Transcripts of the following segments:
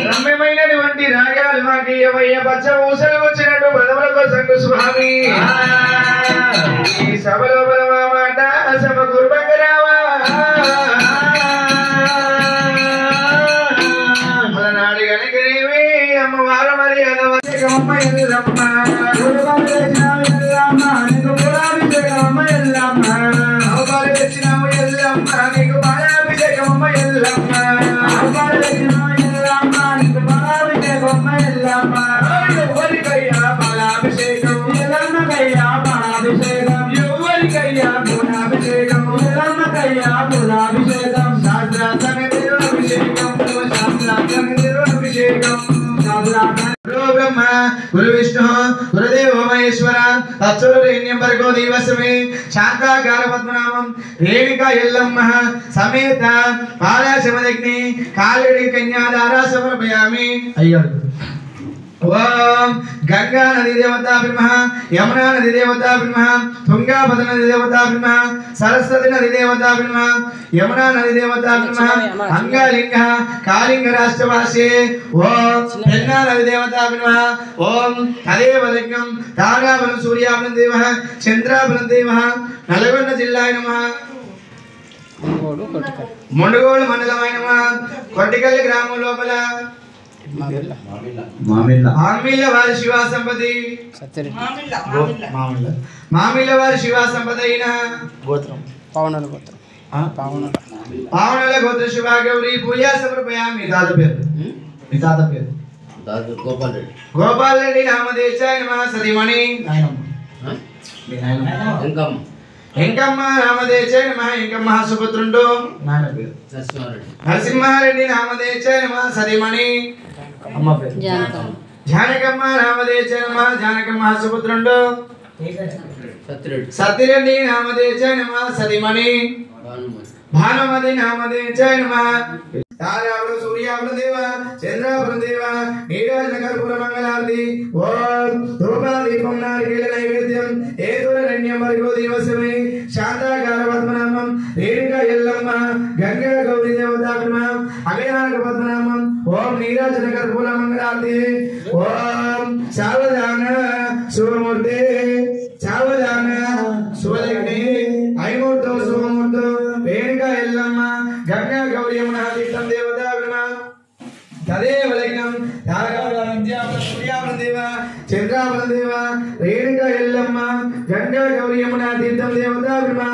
రమ్యమైనటువంటి రాగాలు మాకయ్యమయ్య పచ్చ ఊసలు వచ్చినట్టు పదములకు సంగు స్వామి ఈ సభలో బలమా మాట సభ కుర్బంగరావా అలనాడు గనకనేవి అమ్మవారు మరి అనవసరమ్మ ఎల్లమ్మ నీకు పురాభిషేకమ్మ ఎల్లమ్మ అవపాలు తెచ్చినాము ఎల్లమ్మ నీకు బాలాభిషేకమ్మ ఎల్లమ్మ అవపాలు తెచ్చినాము ఎల్లమ్మ నీకు బాలాభిషేకమ్మ ఎల్లమ్మ ఎవరికయ్యా బాలాభిషేకం ఎల్లమ్మకయ్యా బాలాభిషేకం ఎవరికయ్యా పూర్ణాభిషేకం ఎల్లమ్మకయ్యా పూర్ణాభిషేకం శాస్త్రార్థమే అభిషేకం శాస్త్రార్థమే అభిషేకం గురు బ్రహ్మ గురు విష్ణు గురుదేవో మహేశ్వర తత్సూర్యం భర్గో దేవస్మే శాంతాకార పద్మనామం రేణుకా ఎల్లమ్మ సమేత పాలాశమదగ్ని కాళిడి కన్యాదారా సమర్పయామి అయ్యాడు ఓం గంగా నది దేవతాభిర్మః యమునా నది దేవతాభిర్మః తుంగాభద్ర నది దేవతాభిర్మః సరస్వతి నది దేవతాభిర్మః యమునా నది దేవతాభిర్మః అంగలింగ కాళింగ రాష్ట్రవాసే ఓం పెన్నా నది దేవతాభిర్మః ఓం తదేవలింగం తారాబలం సూర్యాబలం దేవః చంద్రాబలం దేవః నల్గొండ జిల్లాయ నమః ముండుగోడు మండలమైన నమః కొట్టికల్లి గ్రామం లోపల మామిళ్ళ వారి శివా సంపతి మామిళ్ళ వారి శివా సంపతి అయిన గోత్రం పావనల గోత్ర శివా గౌరీ పూజా సమర్పయామి. మీ తాత పేరు గోపాల్ రెడ్డి నామదేశాయ నమః. సతీమణి ఎంకమ్మ నామదేశాయ నమః. ఎంకమ్మ సుపుత్రుండు నాయన పేరు నరసింహారెడ్డి నామదేశాయ నమః. సతీమణి అమ్మ పేరు జానకమ్మ నామదేశాయ నమః. జానకమ్మ సుపుత్రుండు సత్యరెడ్డి నామదేశాయ నమః. సతీమణి భానుమతి నామదేశాయ నమః. తారావళ సూర్యావళ దేవ చంద్రావళ దేవ నీరాజన కర్పూర మంగళారతి. ఓం ధూపాదీపం నారికేళ నైవేద్యం ఏతురణ్యం భర్గో దేవస్మే శాంతాకార పద్మనామం రేణుకా ఎల్లమ్మ గంగా గౌరీ దేవతాభిర్మః అగయానక పద్మనామం. ఓం నీరాజన కర్పూర మంగళారతి. ఓం సావధాన శుభమూర్తి సావధాన శుభలగ్ని ఐమూర్తో శుభమూర్తో రేణుకా ఎల్లమ్మ గంగా గౌరీ యమునా తీర్థం దేవతాభిర్మః తదేవ లగ్నం తారావళ విద్యావళ సూర్యావళ దేవ చంద్రావళ దేవ రేణుకా ఎల్లమ్మ గంగా గౌరీ యమునా తీర్థం దేవతాభిర్మః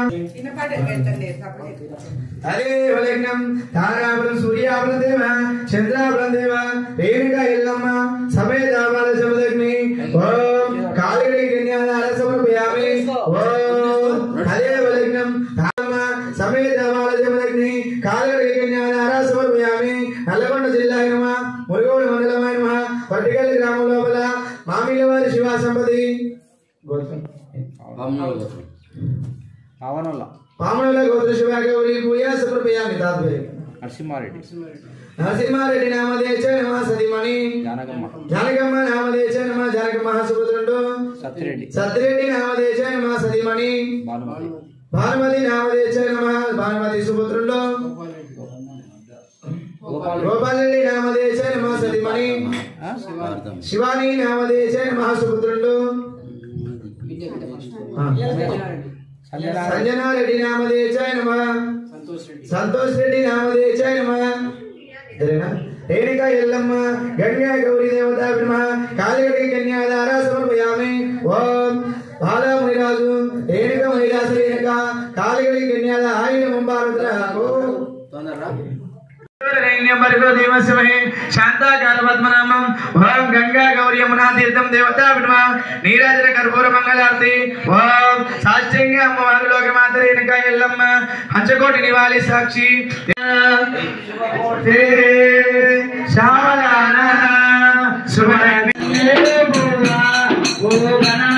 తదేవ లగ్నం తారావళ సూర్యావళ దేవ చంద్రావళ దేవ రేణుకా ఎల్లమ్మ సమేత బాలశమదగ్ని. ఓం కాళిడి కన్యాదార సమర్పయామి. ఓం తదేవ లగ్నం సమేత బాలశమదగ్ని కాళిడి కన్యాదార సమర్పయామి. నల్లగొండ జిల్లాయ నమః. మురుగోడు మండలమైన నమః. పట్టికల్లి గ్రామం లోపల మామిళ్ళ వారి శివా సంపతి పావనుల గోత్ర శివా గౌరీ పూజా సమర్పయామి. తాత్పర్య నరసింహారెడ్డి నామదేశాయ నమః. సతీమణి జానకమ్మ నామదేశాయ నమః. జానకమ్మ సుపుత్రుండు సత్యరెడ్డి నామదేశాయ నమః. సతీమణి భానుమతి నామదేశాయ నమః. భానుమతి సుపుత్రుండు గోపాలరెడ్డి నామదేశాయ నమః. సతీమణి శివాని నామదేశాయ నమః. సుపుత్రుండు సంజనారెడ్డి నామదేశాయ నమః. సంతోష్ రెడ్డి నామదేశాయ నమః. రేణుకా ఎల్లమ్మ గంగా గౌరీ దేవతాభిర్మః కాళిగడి కన్యాదార సమర్పయామి. ఓం బాల మునిరాజు రేణుక మహిళాసు రేణుక కాళిగడి కన్యాద ఆయుధ ముంబారుద్ర भर्गो देवस्महे शांताकार पद्मनाभम ओम गंगा गौरी यमुना तीर्थम देवता विद्मा नीराजन कर्पूर मंगलारती ओम साष्टांग अम्मवारु लोकमाता रेणुका एल्लम्म पंचकोटि निवाली साक्षी श्यामलाना शुभलग्ने ओ गणा